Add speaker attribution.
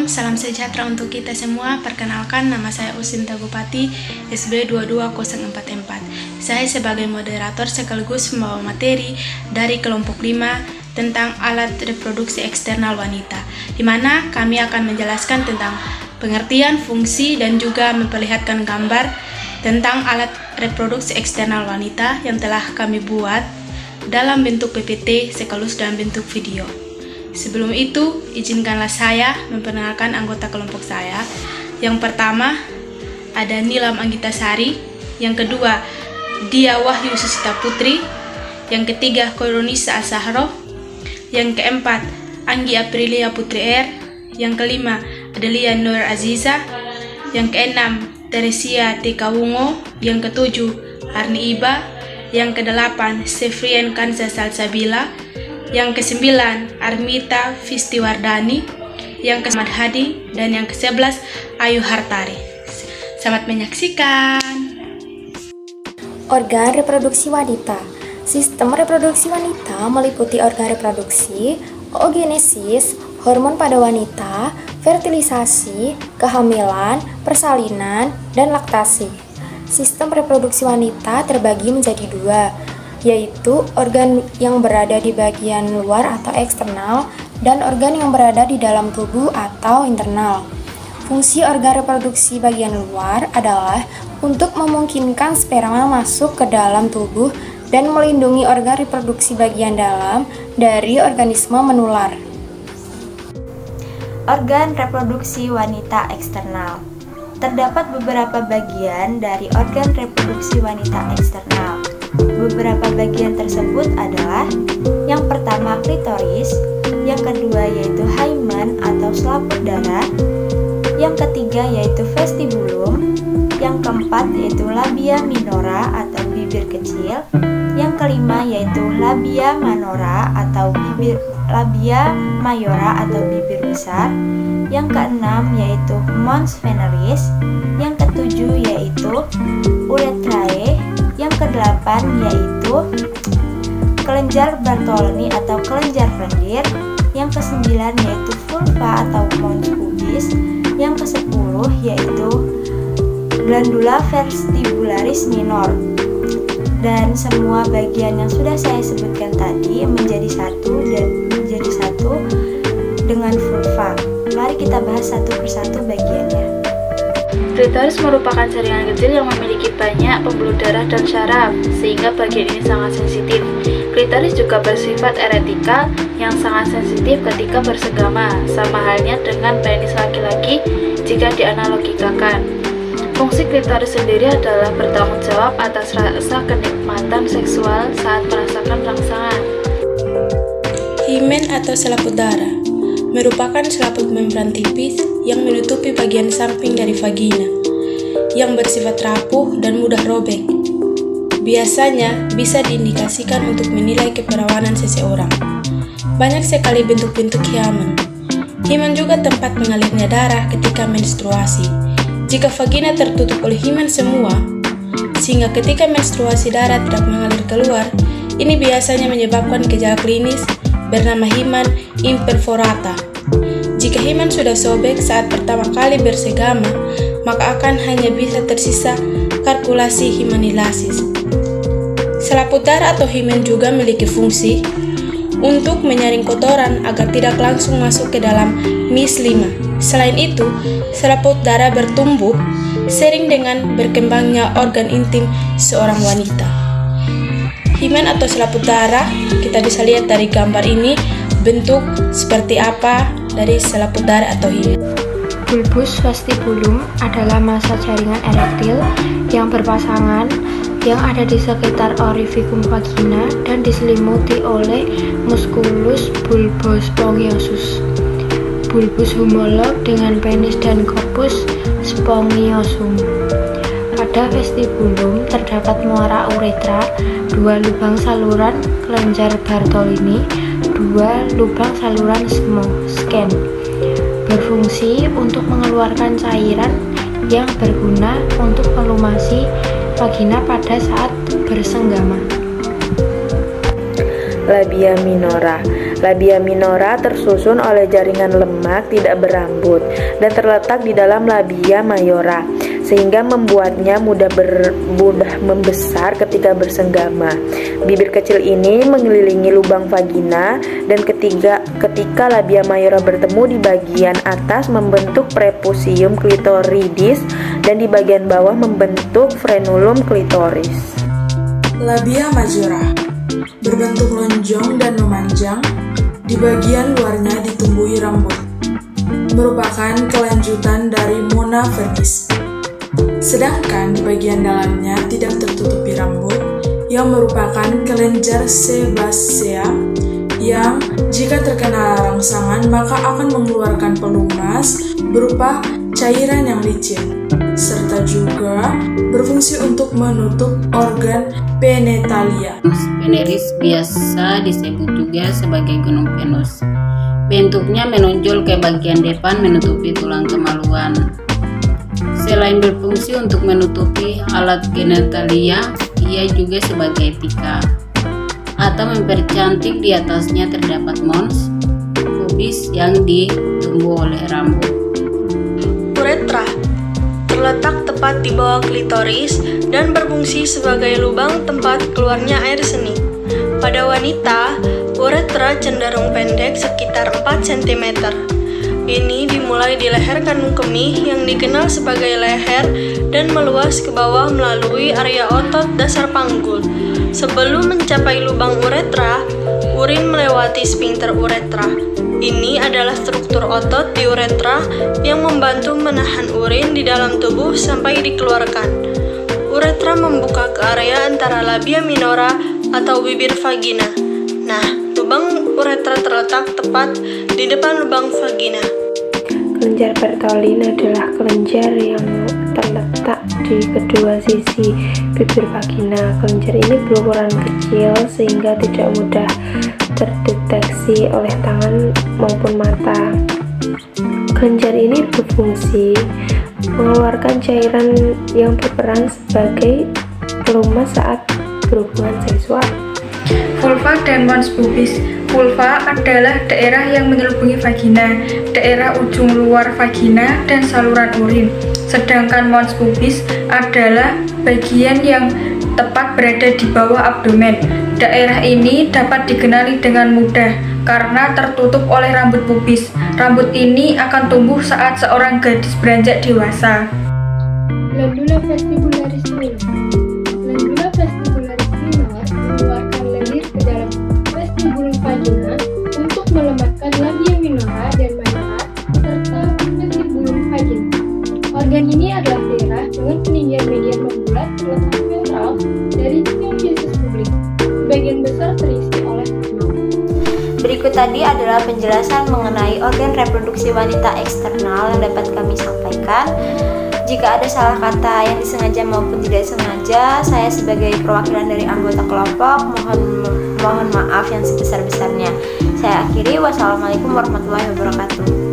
Speaker 1: salam sejahtera untuk kita semua. Perkenalkan, nama saya Usin Tagupati, SB 22044. Saya sebagai moderator sekaligus membawa materi dari kelompok 5 tentang alat reproduksi eksternal wanita, di mana kami akan menjelaskan tentang pengertian, fungsi, dan juga memperlihatkan gambar tentang alat reproduksi eksternal wanita yang telah kami buat dalam bentuk PPT sekaligus dalam bentuk video. Sebelum itu, izinkanlah saya memperkenalkan anggota kelompok saya. Yang pertama, ada Nilam Anggitasari. Yang kedua, Dia Wahyu Susita Putri. Yang ketiga, Koronisa Asahro. Yang keempat, Anggi Aprilia Putri R. Yang kelima, Adelia Nur Aziza. Yang keenam, Teresia T. Kawungo. Yang ketujuh, Arni Iba. Yang kedelapan, Sefrian Kanza Salsabila. Yang ke-9, Armita Fistiwardani. Yang ke-10, Hadi. Dan yang ke-11, Ayu Hartari. Selamat menyaksikan.
Speaker 2: Organ reproduksi wanita. Sistem reproduksi wanita meliputi organ reproduksi, oogenesis, hormon pada wanita, fertilisasi, kehamilan, persalinan, dan laktasi. Sistem reproduksi wanita terbagi menjadi dua, yaitu organ yang berada di bagian luar atau eksternal dan organ yang berada di dalam tubuh atau internal. Fungsi organ reproduksi bagian luar adalah untuk memungkinkan sperma masuk ke dalam tubuh dan melindungi organ reproduksi bagian dalam dari organisme menular.
Speaker 3: Organ reproduksi wanita eksternal. Terdapat beberapa bagian dari organ reproduksi wanita eksternal. Beberapa bagian tersebut adalah: yang pertama klitoris, yang kedua yaitu hymen atau selaput darah, yang ketiga yaitu vestibulum, yang keempat yaitu labia minora atau bibir kecil, yang kelima yaitu labia manora atau labia mayora atau bibir besar, yang keenam yaitu mons veneris, yang ketujuh yaitu uretrae, yang kedelapan yaitu kelenjar Bartolini atau kelenjar lendir, yang kesembilan yaitu vulva atau mons pubis, yang ke-10 yaitu glandula vestibularis minor. Dan semua bagian yang sudah saya sebutkan tadi menjadi satu dengan vulva. Mari kita bahas satu persatu bagiannya.
Speaker 4: Klitoris merupakan jaringan kecil yang memiliki banyak pembuluh darah dan syaraf, sehingga bagian ini sangat sensitif. Klitoris juga bersifat eretikal yang sangat sensitif ketika bersegama, sama halnya dengan penis laki-laki jika dianalogikakan. Fungsi klitoris sendiri adalah bertanggung jawab atas rasa kenikmatan seksual saat merasakan rangsangan.
Speaker 1: Himen atau selaput darah merupakan selaput membran tipis yang menutupi bagian samping dari vagina, yang bersifat rapuh dan mudah robek. Biasanya bisa diindikasikan untuk menilai keperawanan seseorang. Banyak sekali bentuk-bentuk himen. Himen juga tempat mengalirnya darah ketika menstruasi. Jika vagina tertutup oleh himen semua, sehingga ketika menstruasi darah tidak mengalir keluar, ini biasanya menyebabkan gejala klinis bernama himen imperforata. Jika himen sudah sobek saat pertama kali bersegama, maka akan hanya bisa tersisa kalkulasi himenilasis. Selaput darah atau himen juga memiliki fungsi untuk menyaring kotoran agar tidak langsung masuk ke dalam mislima. Selain itu, selaput darah bertumbuh sering dengan berkembangnya organ intim seorang wanita. Himen atau selaput darah, kita bisa lihat dari gambar ini bentuk seperti apa dari selaput darah atau himen.
Speaker 5: Bulbus vestibulum adalah massa jaringan erektil yang berpasangan yang ada di sekitar orificum vagina dan diselimuti oleh musculus bulbospongiosus. Bulbus homolog dengan penis dan corpus spongiosum. Pada vestibulum terdapat muara uretra, 2 lubang saluran kelenjar Bartolini, 2 lubang saluran scan. Berfungsi untuk mengeluarkan cairan yang berguna untuk melumasi vagina pada saat bersenggama.
Speaker 6: Labia minora. Labia minora tersusun oleh jaringan lemak tidak berambut dan terletak di dalam labia mayora, sehingga membuatnya mudah membesar ketika bersenggama. Bibir kecil ini mengelilingi lubang vagina dan ketika labia mayora bertemu di bagian atas membentuk prepusium klitoridis dan di bagian bawah membentuk frenulum klitoris.
Speaker 7: Labia majora berbentuk lonjong dan memanjang, di bagian luarnya ditumbuhi rambut, merupakan kelanjutan dari mona vernis. Sedangkan di bagian dalamnya tidak tertutupi rambut, yang merupakan kelenjar sebasea, yang jika terkena rangsangan maka akan mengeluarkan pelumas berupa cairan yang licin, serta juga berfungsi untuk menutup organ penetalia.
Speaker 8: Veneris biasa disebut juga sebagai gunung Venus. Bentuknya menonjol ke bagian depan menutupi tulang kemaluan. Selain berfungsi untuk menutupi alat genitalia, ia juga sebagai tika atau mempercantik. Di atasnya terdapat mons pubis yang ditumbuh oleh rambut.
Speaker 1: Uretra terletak tepat di bawah klitoris dan berfungsi sebagai lubang tempat keluarnya air seni. Pada wanita, uretra cenderung pendek sekitar 4 cm. Ini dimulai di leher kandung kemih yang dikenal sebagai leher dan meluas ke bawah melalui area otot dasar panggul. Sebelum mencapai lubang uretra, urin melewati sphincter uretra. Ini adalah struktur otot di uretra yang membantu menahan urin di dalam tubuh sampai dikeluarkan. Uretra membuka ke area antara labia minora atau bibir vagina. Nah, lubang uretra terletak tepat di depan lubang vagina.
Speaker 5: Kelenjar Bartholin adalah kelenjar yang terletak di kedua sisi bibir vagina. Kelenjar ini berukuran kecil sehingga tidak mudah terdeteksi oleh tangan maupun mata. Kelenjar ini berfungsi mengeluarkan cairan yang berperan sebagai pelumas saat berhubungan seksual.
Speaker 9: Vulva dan mons pubis. Vulva adalah daerah yang menyelubungi vagina, daerah ujung luar vagina dan saluran urin. Sedangkan mons pubis adalah bagian yang tepat berada di bawah abdomen. Daerah ini dapat dikenali dengan mudah karena tertutup oleh rambut pubis. Rambut ini akan tumbuh saat seorang gadis beranjak dewasa.
Speaker 5: Glandula vestibularis minor. Glandula vestibularis minor mengeluarkan lendir ke dalam vestibulum vagina untuk melematkan labia minora dan majora serta vestibulum vagina. Organ ini adalah daerah dengan peninggian median membulat terletak ventral dari simbiosis publik. Sebagian besar terisi oleh sperma.
Speaker 3: Berikut tadi adalah penjelasan mengenai organ reproduksi wanita eksternal yang dapat kami sampaikan. Jika ada salah kata yang disengaja maupun tidak sengaja, saya sebagai perwakilan dari anggota kelompok mohon maaf yang sebesar-besarnya. Saya akhiri, wassalamualaikum warahmatullahi wabarakatuh.